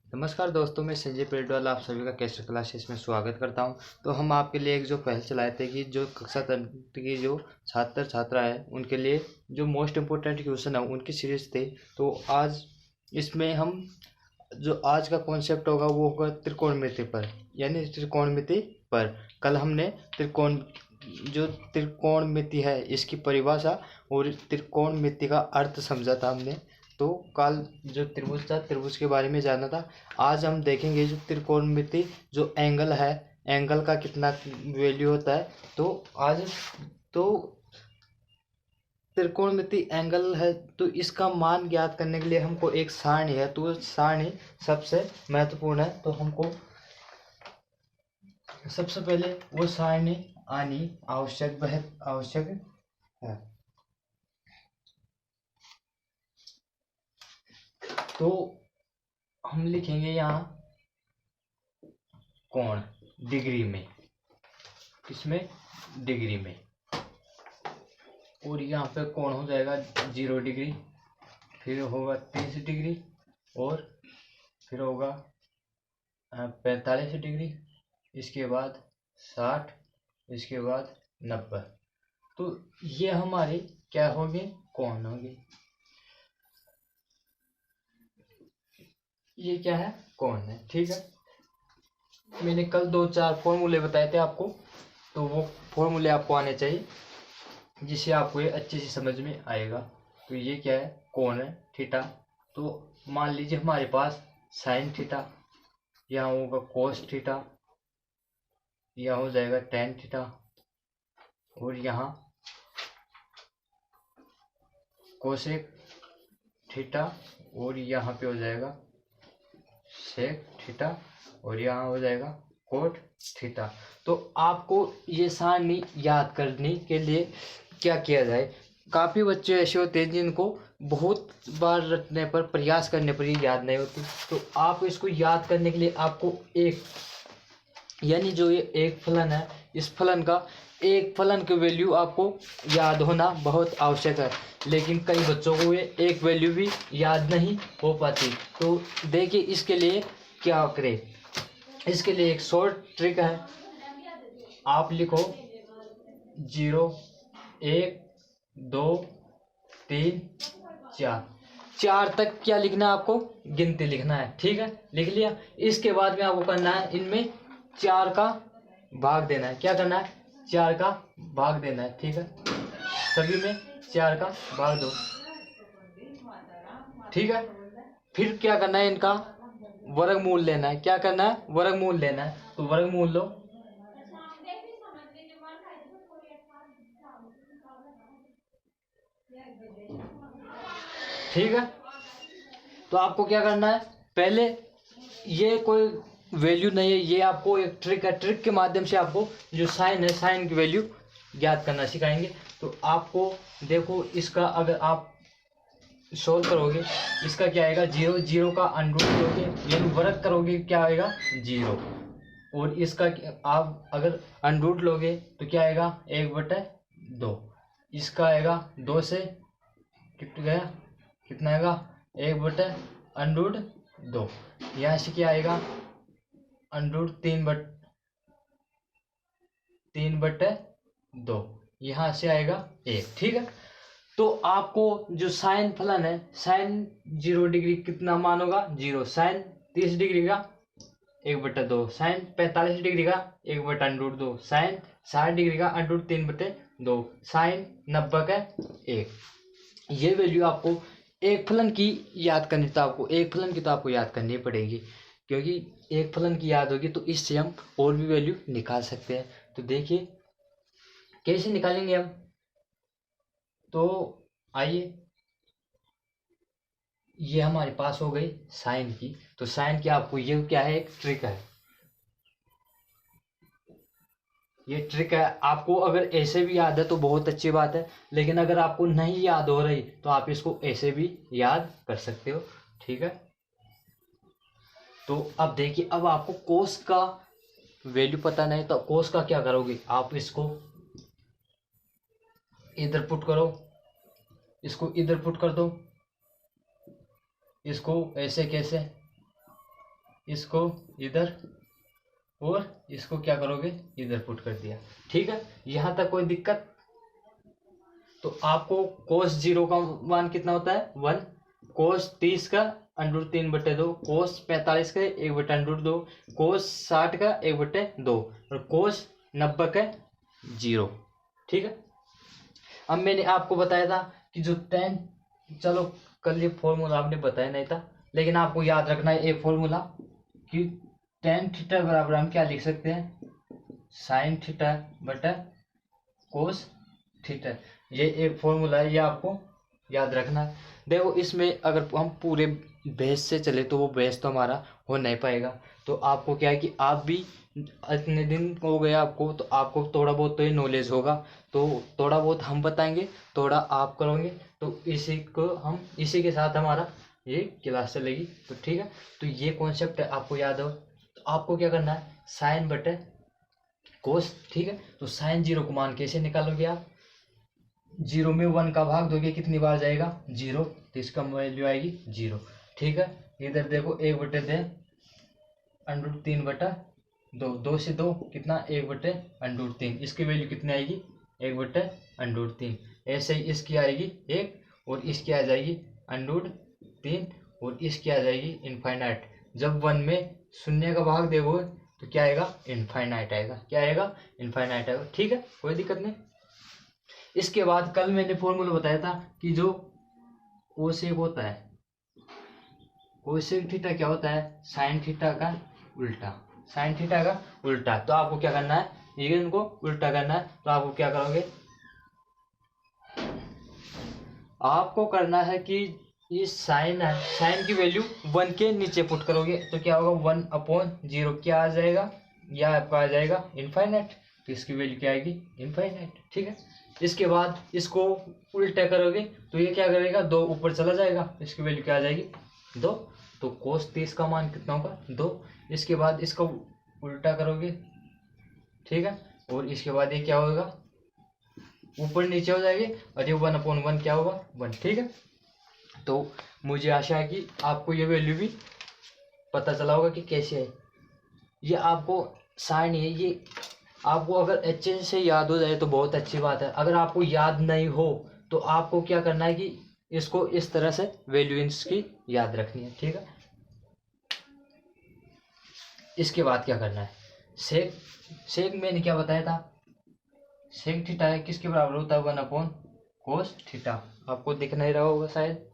नमस्कार दोस्तों, मैं संजय पेडवाल आप सभी का कैसे क्लासेस में स्वागत करता हूं। तो हम आपके लिए एक जो पहल चलाए थे कि जो कक्षा 10 की जो छात्र छात्रा है उनके लिए जो मोस्ट इम्पोर्टेंट क्वेश्चन है उनकी सीरीज थे। तो आज इसमें हम जो आज का कॉन्सेप्ट होगा वो होगा त्रिकोणमिति पर, यानी त्रिकोणमिति पर। कल हमने त्रिकोणमिति है इसकी परिभाषा और त्रिकोणमिति का अर्थ समझा था हमने। तो कल जो त्रिभुज था त्रिभुज के बारे में जाना था। आज हम देखेंगे जो त्रिकोणमिति जो एंगल है, एंगल का कितना वैल्यू होता है। तो आज तो त्रिकोणमिति एंगल है तो इसका मान ज्ञात करने के लिए हमको एक सारणी है, तो सारणी सबसे महत्वपूर्ण है। तो हमको सबसे पहले वो सारणी आनी आवश्यक है। तो हम लिखेंगे यहाँ कोण डिग्री में, किसमें डिग्री में, और यहाँ पे कोण हो जाएगा 0 डिग्री, फिर होगा 30 डिग्री, और फिर होगा 45 डिग्री, इसके बाद 60, इसके बाद 90। तो ये हमारे क्या होंगे, कोण होंगे। ये क्या है, कोण है। ठीक है, मैंने कल 2-4 फॉर्मूले बताए थे आपको, तो वो फॉर्मूले आपको आने चाहिए जिससे आपको ये अच्छे से समझ में आएगा। तो ये क्या है, कोण है थीटा। तो मान लीजिए हमारे पास साइन थीटा, यहाँ होगा कोस थीटा, यहाँ हो जाएगा टेन थीटा, और यहाँ कोसेक थीटा, और यहाँ पे हो जाएगा सेक थीटा, और यहाँ हो जाएगा कोट थीटा। तो आपको ये सारणी याद करने के लिए क्या किया जाए, काफ़ी बच्चे ऐसे होते हैं जिनको बहुत बार रटने पर, प्रयास करने पर ये याद नहीं होती। तो आप इसको याद करने के लिए आपको एक, यानी जो ये एक फलन है, इस फलन का एक फलन की वैल्यू आपको याद होना बहुत आवश्यक है। लेकिन कई बच्चों को ये एक वैल्यू भी याद नहीं हो पाती। तो देखिए इसके लिए क्या करें, इसके लिए एक शॉर्ट ट्रिक है। आप लिखो 0, 1, 2, 3, 4 तक क्या लिखना है आपको, गिनती लिखना है। ठीक है, लिख लिया। इसके बाद में आपको करना है इनमें 4 का भाग देना है। क्या करना है, 4 का भाग देना है। ठीक है, सभी में 4 का भाग दो। ठीक है, फिर क्या करना है, इनका वर्गमूल लेना है। क्या करना है, वर्गमूल लेना है। तो वर्गमूल लो, ठीक है। तो आपको क्या करना है, पहले ये कोई वैल्यू नहीं है, ये आपको एक ट्रिक है, ट्रिक के माध्यम से आपको जो साइन है, साइन की वैल्यू ज्ञात करना सिखाएंगे। तो आपको देखो, इसका अगर आप सोल्व करोगे, इसका क्या आएगा, 0, 0 का अंडर करोगे यानी वर्ग करोगे, क्या आएगा 0। और इसका आप अगर अंडर लोगे तो क्या आएगा, 1/2। इसका आएगा 2 से कितना गया, कितना आएगा 1/√2। यहाँ से क्या आएगा, √3/2, यहाँ से आएगा 1। ठीक है, तो आपको जो साइन फलन है, साइन 0 डिग्री कितना मान होगा, 0। साइन 30 डिग्री का 1/2, साइन 45 डिग्री का 1/√2, साइन 60 डिग्री का √3/2, साइन 90 का 1। ये वैल्यू आपको एक फलन की याद करनी, तो आपको एक फलन की तो आपको याद करनी पड़ेगी, क्योंकि एक फलन की याद होगी तो इससे हम और भी वैल्यू निकाल सकते हैं। तो देखिए कैसे निकालेंगे हम, तो आइए, ये हमारे पास हो गई साइन की। तो साइन की आपको ये क्या है, एक ट्रिक है, ये ट्रिक है। आपको अगर ऐसे भी याद है तो बहुत अच्छी बात है, लेकिन अगर आपको नहीं याद हो रही तो आप इसको ऐसे भी याद कर सकते हो। ठीक है, तो अब देखिए, अब आपको कोस का वैल्यू पता नहीं तो कोस का क्या करोगे, आप इसको इधर पुट करो, इसको इधर पुट कर दो, इसको ऐसे कैसे, इसको इधर और इसको क्या करोगे इधर पुट कर दिया। ठीक है, यहां तक कोई दिक्कत? तो आपको कोस 0 का मान कितना होता है 1, कोस 30 का √3/2, कोस 45 का 1/√2, कोस 60 का 1/2 और कोस 90 का 0। ठीक है, अब मैंने आपको बताया था कि जो tan, चलो कल ये फॉर्मूला आपने बताया नहीं था, लेकिन आपको याद रखना है एक फॉर्मूला कि tan थीटा बराबर हम क्या लिख सकते हैं sin थीटा बटा कोस थीटा। ये एक फॉर्मूला है, ये आपको याद रखना है। देखो इसमें अगर हम पूरे बेस से चले तो वो बेस तो हमारा हो नहीं पाएगा। तो आपको क्या है कि आप भी इतने दिन हो गए आपको, तो आपको थोड़ा बहुत तो ये नॉलेज होगा, तो थोड़ा बहुत हम बताएंगे, थोड़ा आप करोगे, तो इसी को हम इसी के साथ हमारा ये क्लास चलेगी। तो ठीक है, तो ये कॉन्सेप्ट है आपको याद हो। तो आपको क्या करना है साइन बटे कोस। ठीक है, तो साइन 0 को मान कैसे निकालोगे आप, 0 में 1 का भाग दोगे कितनी बार जाएगा 0, तो इसका वैल्यू आएगी 0। ठीक है, इधर देखो 1/3/2, 2 से 2 कितना 1/√3, इसकी वैल्यू कितनी आएगी 1/√3। ऐसे ही इसकी आएगी 1 और इसकी आ जाएगी √3 और इसकी आ जाएगी इनफाइनाइट। जब 1 में 0 का भाग देखोगे तो क्या आएगा इनफाइनाइट आएगा। क्या आएगा इनफाइनाइट आएगा। ठीक है, कोई दिक्कत नहीं। इसके बाद कल मैंने फॉर्मूला बताया था कि जो कोसेक होता है, कोसेक थीटा क्या होता है साइन थीटा का उल्टा, साइन थीटा का उल्टा। तो आपको क्या करना है ये इनको उल्टा करना है। तो आपको क्या करोगे, आपको करना है कि ये साइन है, साइन की वैल्यू 1 के नीचे पुट करोगे तो क्या होगा 1/0 क्या आ जाएगा, या आपका आ जाएगा इनफाइनाइट। तो इसकी वैल्यू क्या आएगी इनफाइनाइट। ठीक है, इसके बाद इसको उल्टा करोगे तो ये क्या करेगा 2 ऊपर चला जाएगा, इसकी वैल्यू क्या आ जाएगी 2। तो कोस 30 का मान कितना होगा 2। इसके बाद इसको उल्टा करोगे। ठीक है, और इसके बाद ये क्या होगा ऊपर नीचे हो जाएगी और ये 1/1 क्या होगा 1। ठीक है, तो मुझे आशा है कि आपको ये वैल्यू भी पता चला होगा कि कैसे है। ये आपको साइन है, ये आपको अगर अच्छे से याद हो जाए तो बहुत अच्छी बात है। अगर आपको याद नहीं हो तो आपको क्या करना है कि इसको इस तरह से वैल्यू इसकी याद रखनी है। ठीक है, इसके बाद क्या करना है सेक, सेक मैंने क्या बताया था सेक थीटा है किसके बराबर होता है 1/cos थीटा। आपको दिख नहीं रहा होगा शायद,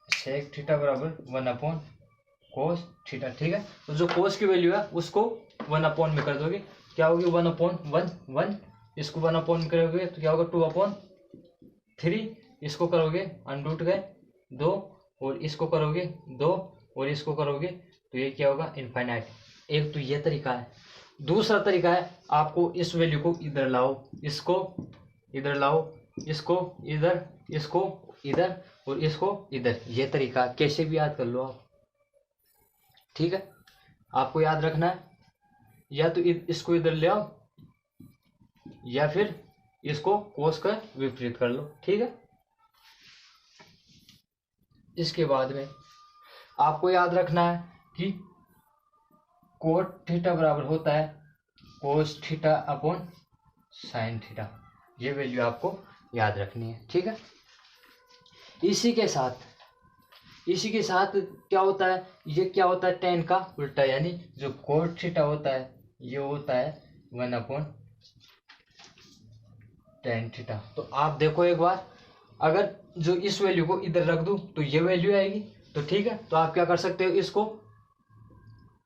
सेक थीटा बराबर 1/cos थीटा। ठीक है, तो जो cos की वैल्यू है उसको 1/, में कर दोगे क्या होगी 1/1, इसको 1/, में करोगे तो क्या होगा 2/3, इसको करोगे √2 और इसको करोगे 2 और इसको करोगे तो ये क्या होगा इनफाइनाइट। एक तो ये तरीका है। दूसरा तरीका है आपको इस वैल्यू को इधर लाओ, इसको इधर लाओ, इसको इधर, इसको इधर और इसको इधर। ये तरीका कैसे भी याद कर लो आप। ठीक है, आपको याद रखना है या तो इसको इधर ले आओ या फिर इसको कोस का विपरीत कर लो। ठीक है, इसके बाद में आपको याद रखना है कि कोट थीटा बराबर होता है cos theta upon sine theta. ये वैल्यू आपको याद रखनी है। ठीक है, इसी के साथ क्या होता है, ये क्या होता है tan का उल्टा, यानी जो कोट थीटा होता है ये होता है 1/tan थीटा। तो आप देखो एक बार, अगर जो इस वैल्यू को इधर रख दूं तो ये वैल्यू आएगी। तो ठीक है, तो आप क्या कर सकते हो इसको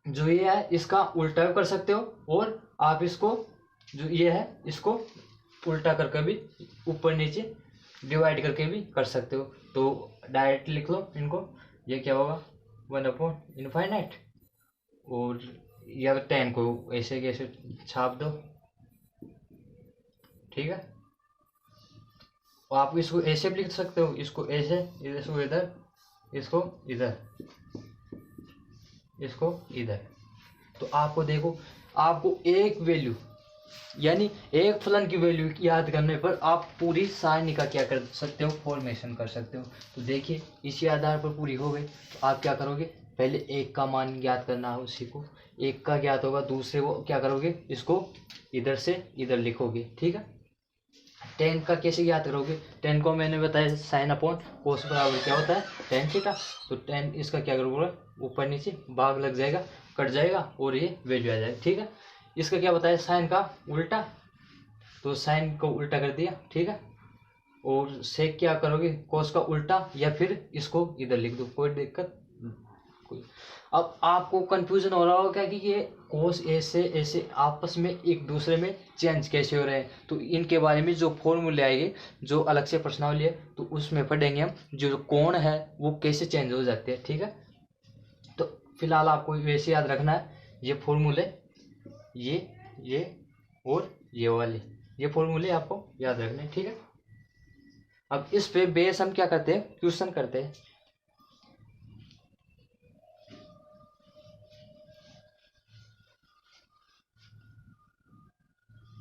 जो ये है इसका उल्टा भी कर सकते हो और आप इसको जो ये है इसको उल्टा करके भी ऊपर नीचे डिवाइड करके भी कर सकते हो। तो डायरेक्ट लिख लो इनको, ये क्या होगा 1/इनफाइनाइट और या tan को ऐसे कैसे छाप दो। ठीक है, और आप इसको ऐसे भी लिख सकते हो, इसको ऐसे, इसको इधर, इसको इधर, इसको इधर। तो आपको देखो आपको एक वैल्यू यानी एक फलन की वैल्यू याद करने पर आप पूरी सारणी का क्या कर सकते हो, फॉर्मेशन कर सकते हो। तो देखिए इसी आधार पर पूरी हो गई। तो आप क्या करोगे, पहले एक का मान ज्ञात करना है, उसी को एक का ज्ञात होगा, दूसरे को क्या करोगे, इसको इधर से इधर लिखोगे, ठीक है। 10 का कैसे ज्ञात करोगे, 10 को मैंने बताया साइन अपॉन कोस बराबर क्या होता है, tan थीटा। तो 10 इसका क्या करोगे, ऊपर नीचे भाग लग जाएगा, कट जाएगा और ये वैल्यू आ जाएगी, ठीक है। इसका क्या बताया, साइन का उल्टा, तो साइन को उल्टा कर दिया, ठीक है। और सेक क्या करोगे, कोस का उल्टा, या फिर इसको इधर लिख दो, कोई दिक्कत कोई। अब आपको कंफ्यूजन हो रहा होगा क्या कि ये कोस ऐसे ऐसे आपस में एक दूसरे में चेंज कैसे हो रहे हैं। तो इनके बारे में जो फॉर्मूले आएंगे, जो अलग से प्रश्नावली है, तो उसमें पढ़ेंगे हम जो कोण है वो कैसे चेंज हो जाते हैं, ठीक है। तो फिलहाल आपको वैसे याद रखना है, ये फॉर्मूले ये और ये वाले, ये फॉर्मूले आपको याद रखने हैं, ठीक है। अब इस पे बेस हम क्या करते हैं, क्वेश्चन करते हैं।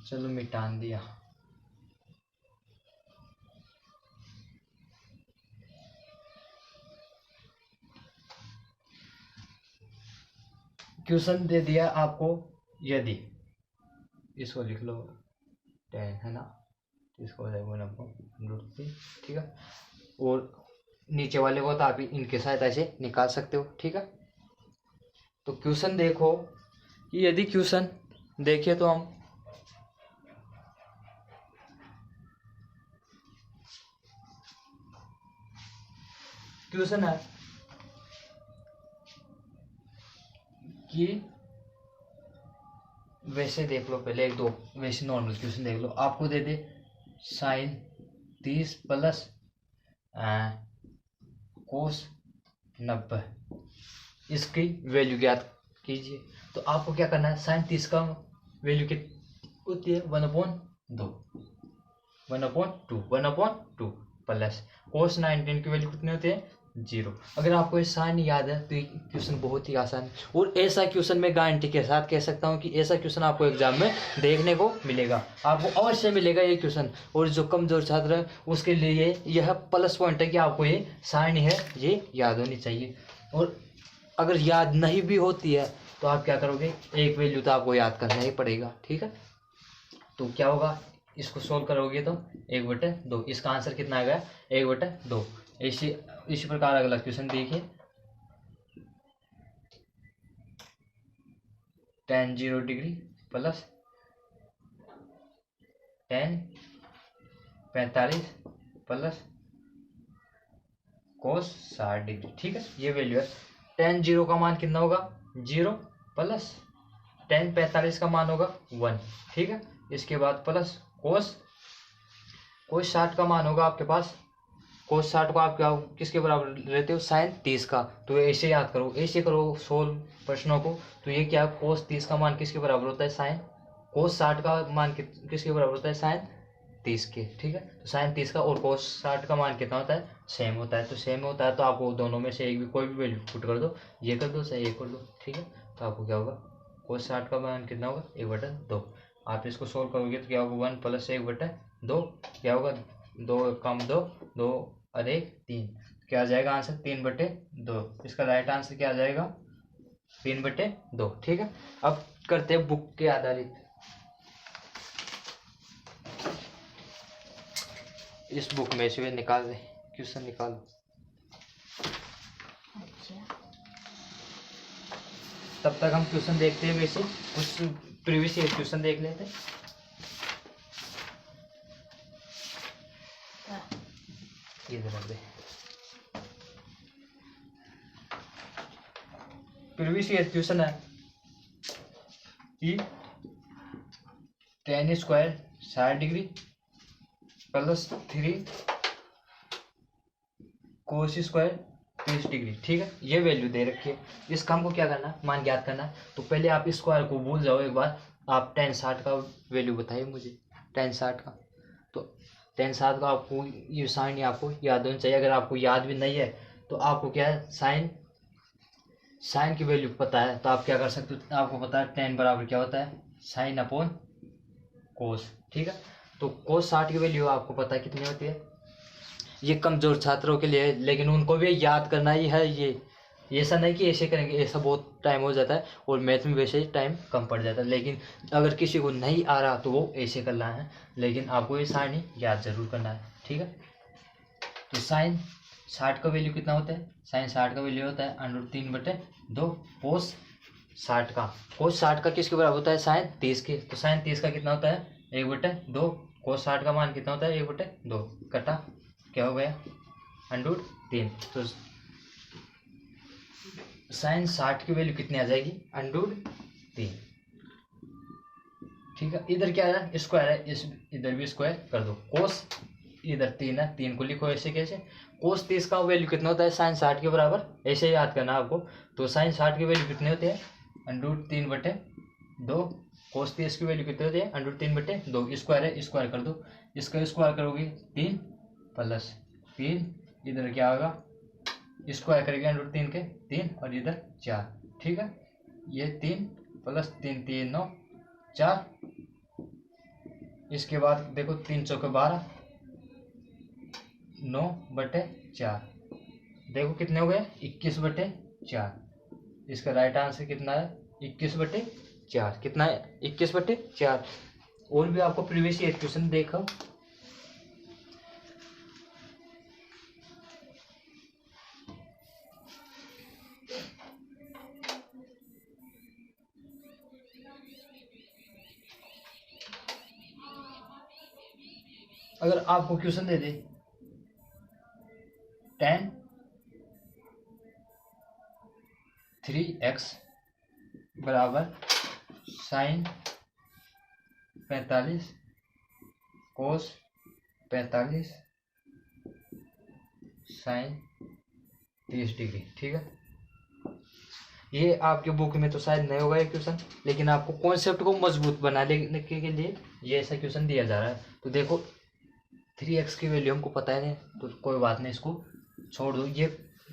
चलो मिटान दिया। क्वेश्चन दे दिया आपको, यदि इसको लिख लो 10 है ना, इसको हो जाएगा 1/√3, ठीक है। और नीचे वाले को तो आप इनके साथ ऐसे निकाल सकते हो, ठीक है। तो क्वेश्चन देखो कि यदि क्वेश्चन देखिए तो हम क्वेश्चन है कि वैसे देख लो, पहले एक दो वैसे नॉर्मल क्वेश्चन देख लो। आपको दे दे साइन 30 प्लस कोस 90, इसकी वैल्यू ज्ञात कीजिए। तो आपको क्या करना है, साइन 30 का वैल्यू कितनी होती है, 1/2, 1/2 प्लस कोस 19 की वैल्यू कितनी होती है, 0। अगर आपको ये साइन याद है तो ये क्वेश्चन बहुत ही आसान है। और ऐसा क्वेश्चन मैं गारंटी के साथ कह सकता हूँ कि ऐसा क्वेश्चन आपको एग्जाम में देखने को मिलेगा, आपको अवश्य मिलेगा ये क्वेश्चन। और जो कमजोर छात्र है उसके लिए यह प्लस पॉइंट है कि आपको ये साइन है ये याद होनी चाहिए। और अगर याद नहीं भी होती है तो आप क्या करोगे, एक वैल्यू तो आपको याद करना ही पड़ेगा, ठीक है। तो क्या होगा, इसको सोल्व करोगे तो 1/2, इसका आंसर कितना आ गया, 1/2। इसी प्रकार अगला क्वेश्चन देखिए, tan 0 degree plus tan 45 plus cos 60 degree, ठीक है। ये वैल्यू है, tan 0 का मान कितना होगा, 0 प्लस tan 45 का मान होगा 1, ठीक है। इसके बाद प्लस कोस 60 का मान होगा आपके पास, कोस 60 को आप क्या किसके बराबर लेते हो, साइन 30 का। तो ऐसे याद करो, ऐसे करो सोल्व प्रश्नों को। तो ये क्या, कोस 30 का मान किसके बराबर होता है, साइन कोस 60 का मान किसके बराबर होता है, साइन 30 के, ठीक है। तो साइन 30 का और कोस 60 का मान कितना होता है, सेम होता है। तो सेम होता है तो आपको दोनों में से एक भी कोई भी वैल्यू पुट कर दो, ये कर दो चाहे ये कर दो, ठीक है। तो आपको क्या होगा, कोस 60 का मान कितना होगा, 1/2। आप इसको सोल्व करोगे तो क्या होगा, 1 प्लस 1/2 क्या होगा, 2 कम 2, 2 और 1 3, क्या आ जाएगा आंसर, 3/2। इसका राइट आंसर क्या आ जाएगा, 3/2, ठीक है। अब करते हैं बुक के आधारित। इस बुक में से निकाल दे, क्वेश्चन निकालो। तब तक हम क्वेश्चन देखते हैं, वैसे कुछ प्रीवियस ईयर क्वेश्चन देख लेते हैं। इधर रख दे, प्रीवियस ईयर क्वेश्चन है कि tan square 60 degree plus 3 cos square 30 degree, ठीक है। ये वैल्यू दे रखी है, इस काम को क्या करना, मान ज्ञात करना है। तो पहले आप इस स्क्वायर को भूल जाओ एक बार, आप tan 60 का वैल्यू बताइए मुझे, tan 60 का। तो tan 60 का आपको ये साइन आपको याद होनी चाहिए। अगर आपको याद भी नहीं है तो आपको क्या है, साइन की वैल्यू पता है तो आप क्या कर सकते हो, आपको पता है tan बराबर क्या होता है, साइन अपॉन कोस, ठीक है। तो कोस 60 की वैल्यू आपको पता है कितनी होती है। ये कमजोर छात्रों के लिए है, लेकिन उनको भी याद करना ही है। ये ऐसा नहीं कि ऐसे करेंगे, ऐसा बहुत टाइम हो जाता है और मैथ में वैसे ही टाइम कम पड़ जाता है। लेकिन अगर किसी को नहीं आ रहा तो वो ऐसे करना है, लेकिन आपको ये साइन याद जरूर करना है, ठीक है। तो साइन 60 का वैल्यू कितना होता है, साइन 60 का वैल्यू होता है √3/2 कोस 60 का। कोस 60 का किसके बराबर होता है, साइन 30 के। तो साइन 30 का कितना होता है 1/2। कोस 60 का मान कितना होता है 1/2, कटा क्या हो गया √3। तो साइन 60 की वैल्यू कितनी आ जाएगी √3, ठीक है। इधर क्या है स्क्वायर है, इस इधर भी स्क्वायर कर दो। कोस इधर 3 है, 3 को लिखो ऐसे कैसे, कोस 30 का वैल्यू कितना होता है साइन 60 के बराबर, ऐसे याद करना आपको। तो साइन 60 की वैल्यू कितनी होती है √3/2। कोस 30 की वैल्यू कितनी होती है √3/2। स्क्वायर है, स्क्वायर कर दो। इसका स्क्वायर करोगे 3 + 3, इधर क्या होगा स्क्वायर करेंगे √3 के 3 और इधर 4, ठीक है। ये 3 + 3 3 9 4। इसके बाद देखो 3 चौके 12, 9/4, देखो कितने हो गए 21/4। इसका राइट आंसर कितना है 21/4। कितना है 21/4। और भी आपको प्रीवियस ईयर क्वेश्चन देखो। अगर आपको क्वेश्चन दे दे tan 3x बराबर साइन 45 कोस 45 साइन 30 डिग्री, ठीक है। ये आपके बुक में तो शायद नहीं होगा ये क्वेश्चन, लेकिन आपको कॉन्सेप्ट को मजबूत बनाने के लिए ये ऐसा क्वेश्चन दिया जा रहा है। तो देखो 3x की वैल्यू हमको पता है नहीं, तो कोई बात नहीं, इसको छोड़ दो। ये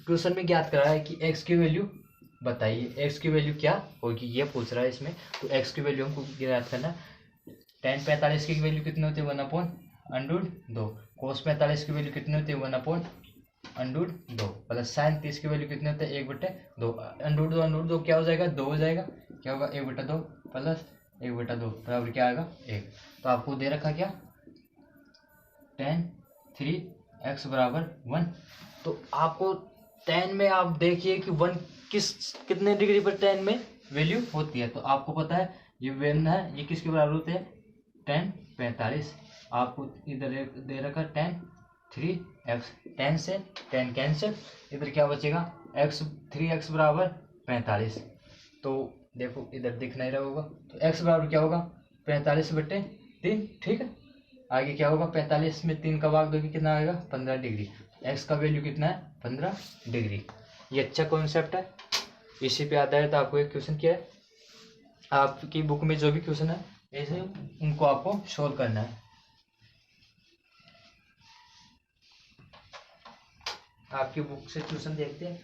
क्वेश्चन में ज्ञात करा है कि x की वैल्यू बताइए, x की वैल्यू क्या होगी ये पूछ रहा है इसमें। तो x की वैल्यू हमको ज्ञात करना है। tan 45 की वैल्यू कितनी होती है 1/√2। cos 45 की वैल्यू कितनी होती है 1/√2 प्लस साइन 30 की वैल्यू कितनी होती है 1/2। √2 क्या हो जाएगा 2 हो जाएगा, क्या होगा 1/2 प्लस 1/2 बराबर क्या आएगा 1। तो आपको दे रखा क्या tan 3x बराबर 1। तो आपको tan में आप देखिए कि 1 कितने डिग्री पर tan में वैल्यू होती है। तो आपको पता है ये वन है, ये किसके बराबर होते हैं tan 45। आपको इधर दे रखा tan 3x, tan से tan कैंसिल, इधर क्या बचेगा x 3x बराबर 45। तो देखो इधर दिख नहीं रहा होगा, तो x बराबर क्या होगा 45/3, ठीक है। आगे क्या होगा 45 में 3 का भाग दोगे कितना आएगा 15 डिग्री। x का वैल्यू कितना है 15 डिग्री। ये अच्छा कॉन्सेप्ट है, इसी पे आधारित आपको एक क्वेश्चन किया है। आपकी बुक में जो भी क्वेश्चन है ऐसे उनको आपको सोल्व करना है। आपकी बुक से क्वेश्चन देखते हैं।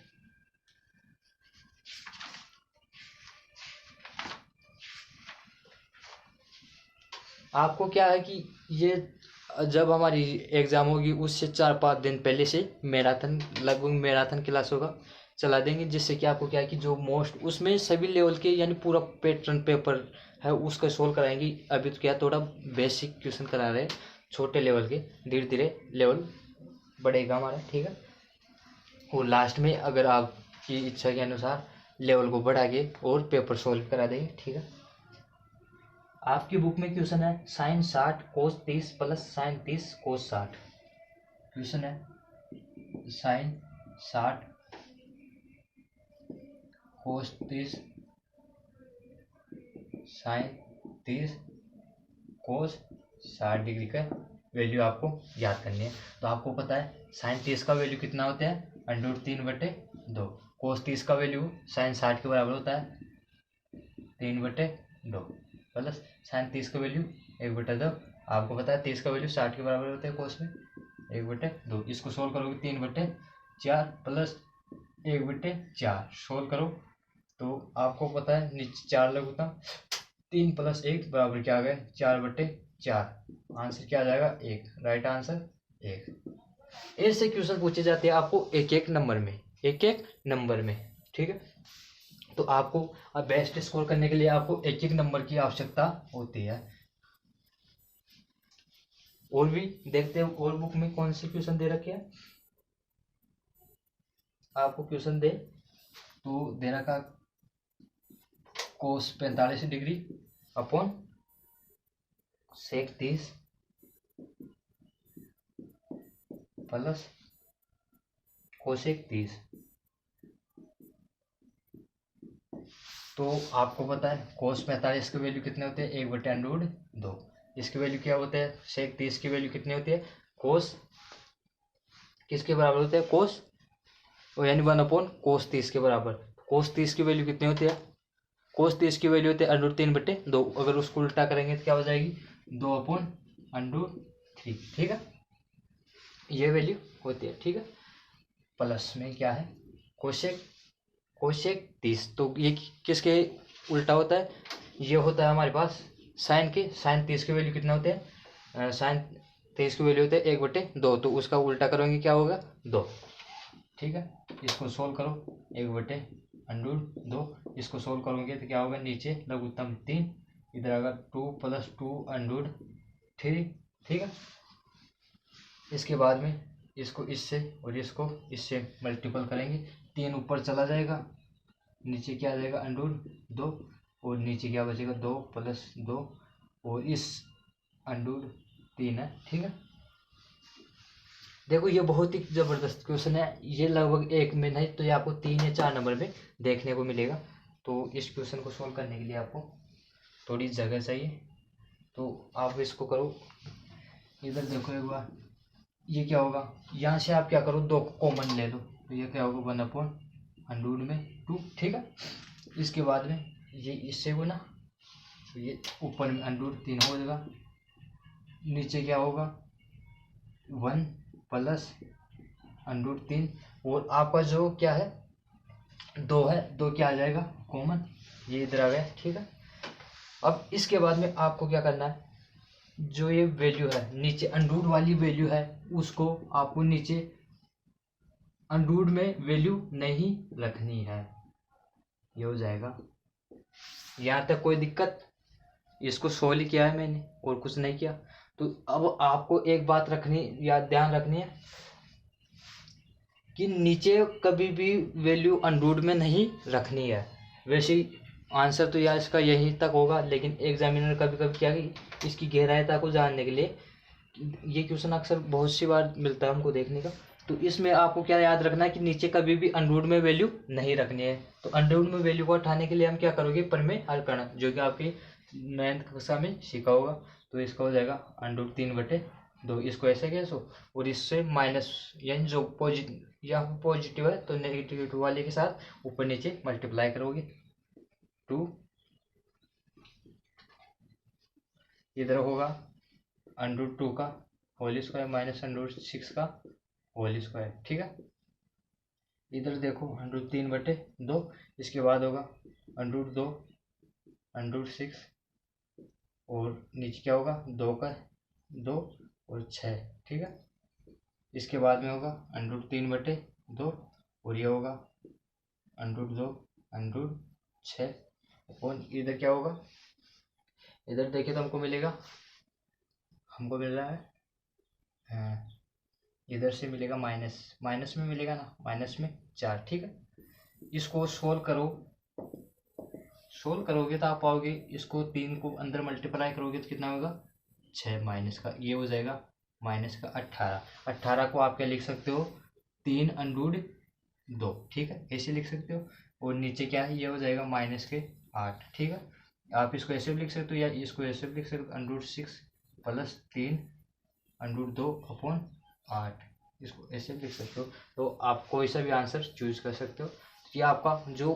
आपको क्या है कि ये जब हमारी एग्जाम होगी उससे 4-5 दिन पहले से मैराथन, लगभग मैराथन क्लास होगा चला देंगे, जिससे कि आपको क्या है कि जो मोस्ट उसमें सभी लेवल के यानी पूरा पैटर्न पेपर है उसका सोल्व कराएंगे। अभी तो क्या थोड़ा बेसिक क्वेश्चन करा रहे हैं छोटे लेवल के, धीरे धीरे लेवल बढ़ेगा हमारा, ठीक है। और लास्ट में अगर आपकी इच्छा के अनुसार लेवल को बढ़ा के और पेपर सोल्व करा देंगे, ठीक है। आपकी बुक में क्वेश्चन है साइन 60 कोस 30 प्लस साइन 30 कोस 60। क्वेश्चन है साइन 60 कोस 30 साइन 30 कोस 60 डिग्री का वैल्यू आपको याद करनी है। तो आपको पता है साइन 30 का वैल्यू कितना होता है √3/2। कोस 30 का वैल्यू साइन 60 के बराबर होता है 3/2 प्लस साइन 30 का वैल्यू 1/2। आपको पता है 30 का वैल्यू 60 के बराबर होता है कोस में 1/2। इसको सोल्व करोगे 3/4 प्लस 1/4 सोल्व करो तो आपको पता है नीचे 4 लगता 3 + 1 बराबर क्या आ गया 4/4। 4, आंसर क्या आ जाएगा 1, राइट आंसर 1। ऐसे क्वेश्चन पूछे जाते हैं आपको एक एक नंबर में, एक एक नंबर में, ठीक है। तो आपको अब बेस्ट स्कोर करने के लिए आपको एक एक नंबर की आवश्यकता होती है। और भी देखते हैं और बुक में कौन से क्वेश्चन दे रखे हैं आपको। क्वेश्चन दे तो दे रखा कोस 45 degree upon sec 30 plus cosec 30। तो आपको पता है कोस 45 के वैल्यू कितने होते हैं, 1/√2। इसकी वैल्यू क्या होता है, सेक 30 की वैल्यू कितनी होती है, कोस किसके बराबर होते हैं, कोस यानी 1/कोस 30 के बराबर। कोस 30 की वैल्यू कितनी होती है, कोस 30 की वैल्यू होती है √3/2। अगर उसको उल्टा करेंगे तो क्या हो जाएगी, 2/√3, ठीक है। ये वैल्यू होती है, ठीक है। प्लस में क्या है, कोसेक 30। तो ये किसके उल्टा होता है, ये होता है हमारे पास साइन 30 की वैल्यू कितना होते हैं, साइन 30 की वैल्यू होते हैं 1/2। तो उसका उल्टा करोगे क्या होगा, 2, ठीक है। इसको सोल्व करो, 1/√2। इसको सोल्व करोगे तो क्या होगा, नीचे लघुत्तम 3, इधर आएगा 2 + 2√3, ठीक है। इसके बाद में इसको इससे और इसको इससे मल्टीपल करेंगे, 3 ऊपर चला जाएगा, नीचे क्या आ जाएगा, √2, और नीचे क्या बचेगा, 2 + 2, और इस √3 है, ठीक है। देखो ये बहुत ही ज़बरदस्त क्वेश्चन है, ये लगभग एक में नहीं तो ये आपको 3 या 4 नंबर में देखने को मिलेगा। तो इस क्वेश्चन को सोल्व करने के लिए आपको थोड़ी जगह चाहिए, तो आप इसको करो। इधर देखो एक बार, ये क्या होगा, यहाँ से आप क्या करो, 2 कॉमन ले लो, तो ये क्या होगा, 1/√2, ठीक है। इसके बाद में ये इससे गुना, तो ये ऊपर में √3 हो जाएगा, नीचे क्या होगा, 1 + √3, और आपका जो क्या है 2 है, 2 क्या आ जाएगा कॉमन, ये इधर आ गया, ठीक है। अब इसके बाद में आपको क्या करना है, जो ये वैल्यू है नीचे अंडरूट वाली वैल्यू है, उसको आपको नीचे अंडरूट में वैल्यू नहीं रखनी है। ये हो जाएगा, यहाँ तक कोई दिक्कत, इसको सोल्व किया है मैंने और कुछ नहीं किया। तो अब आपको एक बात रखनी या ध्यान रखनी है कि नीचे कभी भी वैल्यू अंडरूट में नहीं रखनी है। वैसे आंसर तो यार इसका यहीं तक होगा, लेकिन एग्जामिनर कभी कभी क्या कि इसकी गहराईता को जानने के लिए, ये क्वेश्चन अक्सर बहुत सी बार मिलता है हमको देखने का, तो इसमें आपको क्या याद रखना है कि नीचे कभी भी अंडरूट में वैल्यू नहीं रखनी है। तो अंडरूट में वैल्यू को उठाने के लिए हम क्या करोगे, प्रमेय हल करना, जो कि आपकी 9th कक्षा में सीखा होगा। तो इसका हो जाएगा √3/2, इसको ऐसे कैसो, और इससे माइनस यानी जो पॉजिटिव है तो नेगेटिव वाले के साथ ऊपर नीचे मल्टीप्लाई करोगे, 2 इधर होगा √2 का होल स्क्वायर माइनस √6 का होल स्क्वायर, ठीक है। इधर देखो √3/2, इसके बाद होगा √2 √6, और नीचे क्या होगा, 2 का 2 और 6, ठीक है। इसके बाद में होगा √3/2, और ये होगा √2 √6, और इधर क्या होगा, इधर देखिए तो हमको मिलेगा, हमको मिल रहा है इधर से मिलेगा माइनस में मिलेगा ना, माइनस में 4, ठीक है। इसको सोल्व करोगे तो आप पाओगे, इसको 3 को अंदर मल्टीप्लाई करोगे तो कितना होगा, 6 माइनस का, ये हो जाएगा माइनस का 18 को आप क्या लिख सकते हो, 3√2, ठीक है, ऐसे लिख सकते हो। और नीचे क्या है, ये हो जाएगा माइनस के 8, ठीक है। आप इसको ऐसे भी लिख सकते हो या इसको ऐसे भी लिख सकते हो, √6 + 3√2/8, इसको ऐसे भी लिख सकते हो। तो आप कोई सा भी आंसर चूज कर सकते हो। ये आपका जो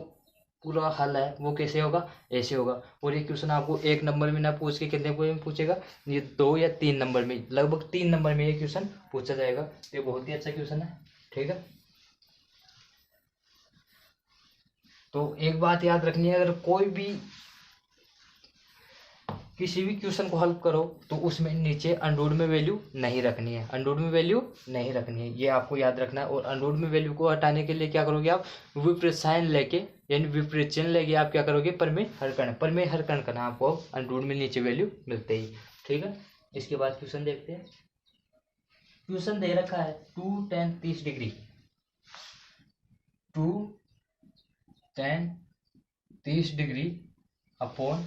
पूरा हल है वो कैसे होगा, ऐसे होगा। और ये क्वेश्चन आपको 1 नंबर में ना पूछ के कितने में पूछेगा, ये 2 या 3 नंबर में, लगभग 3 नंबर में ये क्वेश्चन पूछा जाएगा। ये बहुत ही अच्छा क्वेश्चन है, ठीक है। तो एक बात याद रखनी है, अगर कोई भी किसी भी क्वेश्चन को हल करो तो उसमें नीचे अंडरवुड में वैल्यू नहीं रखनी है, अंडरवुड में वैल्यू नहीं रखनी है, ये आपको याद रखना है। और अंडरवुड में वैल्यू को हटाने के लिए क्या करोगे आप, विपरीत साइन लेके यानी विपरीत चिन्ह लेके आप क्या करोगे, परमेय हरकरण करना आपको अंडरवुड में नीचे वैल्यू मिलते ही। ठीक है, इसके बाद क्वेश्चन देखते हैं। क्वेश्चन दे रखा है 2 tan 30 degree, 2 tan 30 degree upon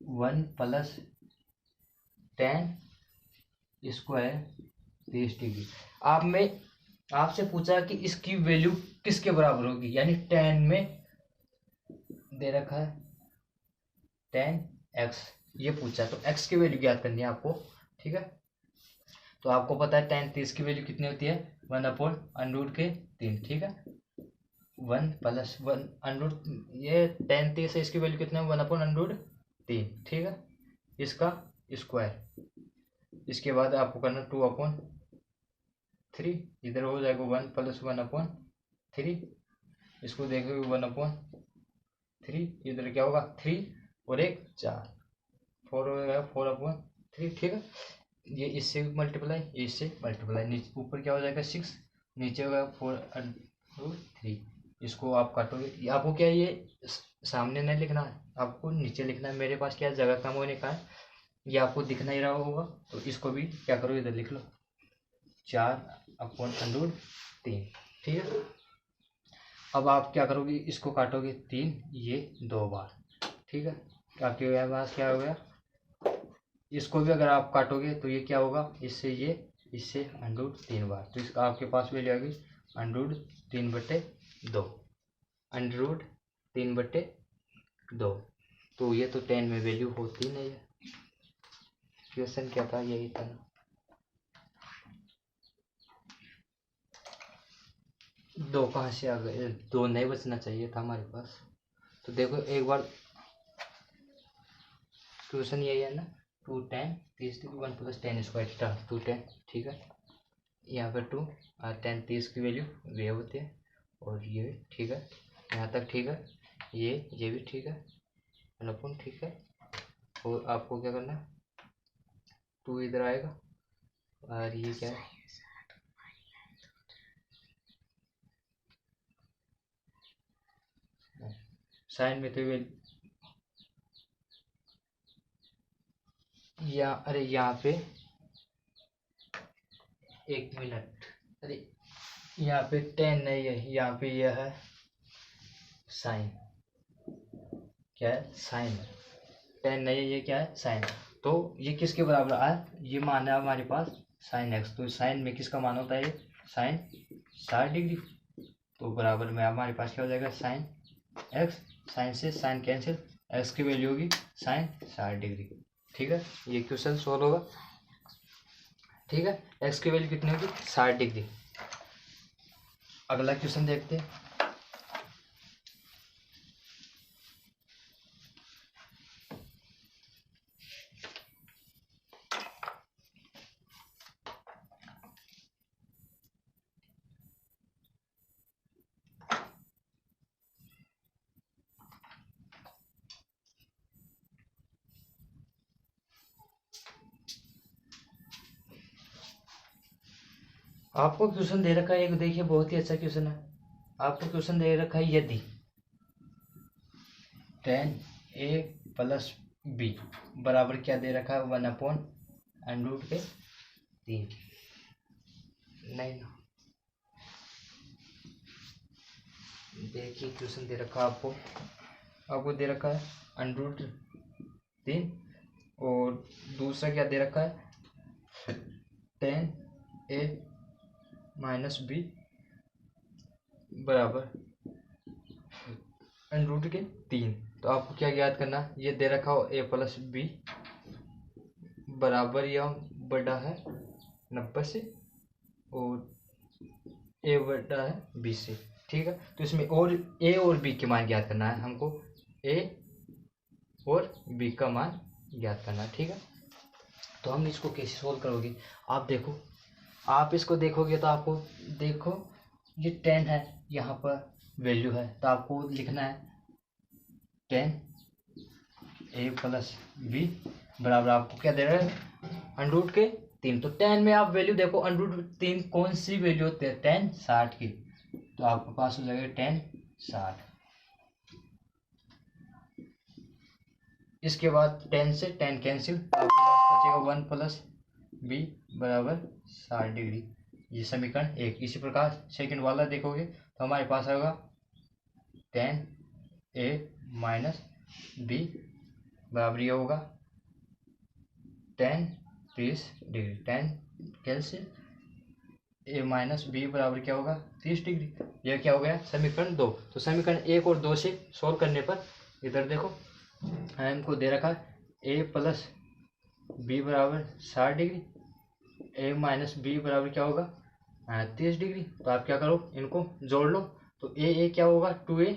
1 plus tan square 30 degree. आपसे पूछा कि इसकी वैल्यू किसके बराबर होगी, यानी tan में दे रखा है tan x, ये पूछा तो x की वैल्यू ज्ञात करनी है आपको। ठीक है, तो आपको पता है tan 30 की वैल्यू कितनी होती है, 1/√3। ठीक है, 1 प्लस 1 अंडरूट, ये tan 30 है, इसकी वैल्यू कितना है, 1/√3। ठीक है, इसका स्क्वायर, इसके बाद आपको करना 2/3, इधर हो जाएगा 1 प्लस 1/3, इसको देखोगे 1/3, इधर क्या होगा 3 और 1 4, 4 हो जाएगा 4/3। ठीक है, ये इससे मल्टीप्लाई, ये इससे मल्टीप्लाई, नीचे ऊपर क्या हो जाएगा 6, नीचे होगा 4/3, इसको आप काटोगे। आपको क्या ये सामने नहीं लिखना है, आपको नीचे लिखना है। मेरे पास क्या जगह कम होने का है, ये आपको दिख नहीं रहा होगा, तो इसको भी क्या करो, इधर लिख लो 4/√3। ठीक है, अब आप क्या करोगे, इसको काटोगे 3, ये 2 बार। ठीक है, आपके पास क्या हो गया, इसको भी अगर आप काटोगे तो ये क्या होगा, इससे ये, इससे √3 बार, तो इसका आपके पास वैल्यू आ गई √3/2, √3/2। तो ये तो 10 में वैल्यू होती नहीं है। क्वेश्चन क्या था, यही था ना। दो कहाँ से आ गए, 2 नहीं बचना चाहिए था हमारे पास। तो देखो एक बार क्वेश्चन यही है ना, 2 tan 30 degree 1 plus tan square theta 2 tan। ठीक है, यहाँ पर 2 tan 30 की वैल्यू वे होती है, और ये भी ठीक है, यहाँ तक ठीक है, ये भी ठीक है, अनपुन ठीक है। और आपको क्या करना है, 2 इधर आएगा, और ये क्या है, साइन में तो अरे यहाँ पे 1 मिनट, अरे यहाँ पे 10 नहीं है, यहाँ पे यह है साइन, क्या है साइन, 10 नहीं है, ये क्या है साइन। तो ये किसके बराबर आया, ये मान है हमारे पास साइन x, तो साइन में किसका मान होता है, साइन 60 डिग्री, तो बराबर में हमारे पास क्या हो जाएगा साइन x, साइन से साइन कैंसिल, x की वैल्यू होगी साइन 60 डिग्री। ठीक है, ये क्वेश्चन सॉल्व होगा। ठीक है, x की वैल्यू कितनी होगी 60 डिग्री। अगला क्वेश्चन देखते हैं। आपको क्वेश्चन दे रखा है एक, देखिए बहुत ही अच्छा क्वेश्चन है। आपको क्वेश्चन दे रखा है यदि tan a प्लस b बराबर क्या दे रखा है, 1/√3। नहीं ना, देखिए क्वेश्चन दे रखा है आपको दे रखा है √3, और दूसरा क्या दे रखा है tan a माइनस b बराबर √3। तो आपको क्या याद करना, ये दे रखा हो a प्लस b बराबर या बड़ा है 90 से, और a बड़ा है 20 से। ठीक है, तो इसमें और a और b के मान ज्ञात करना है हमको, a और b का मान ज्ञात करना है। ठीक है, तो हम इसको कैसे सोल्व करोगे, आप देखो, आप इसको देखोगे तो आपको देखो ये 10 है, यहाँ पर वैल्यू है, तो आपको लिखना है 10 ए प्लस बी बराबर आपको क्या दे रहा है अंडरूट के 3। तो टेन में आप वैल्यू देखो अंडरूट 3 कौन सी वैल्यू होती है टेन 60 की, तो आपके पास हो जाएगा टेन 60। इसके बाद टेन से टेन कैंसिल, आपके पास बचेगा 1 प्लस बी बराबर 60 डिग्री। ये समीकरण 1। इसी प्रकार सेकंड वाला देखोगे तो हमारे पास होगा टेन ए माइनस बी बराबर ये होगा टेन 30 डिग्री। टेन कैंसिल, ए माइनस बी बराबर क्या होगा 30 डिग्री। यह क्या हो गया समीकरण 2। तो समीकरण 1 और 2 से सॉल्व करने पर इधर देखो हमको दे रखा ए प्लस बी बराबर 60 डिग्री, ए माइनस बी बराबर क्या होगा 30 डिग्री। तो आप क्या करो इनको जोड़ लो, तो ए क्या होगा 2a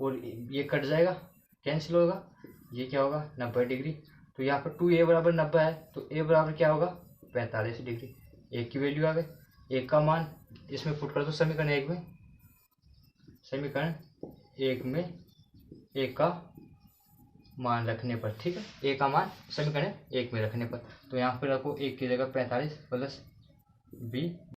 और ये कट जाएगा कैंसिल होगा, ये क्या होगा 90 डिग्री। तो यहाँ पर 2a बराबर 90 है, तो a बराबर क्या होगा 45 डिग्री। एक की वैल्यू आ गई, एक का मान इसमें पुट कर दो समीकरण 1 में, समीकरण 1 में एक का मान रखने पर, ठीक है, ए का मान समीकरण 1 में रखने पर। तो यहाँ पर रखो 1 की जगह 45 प्लस बी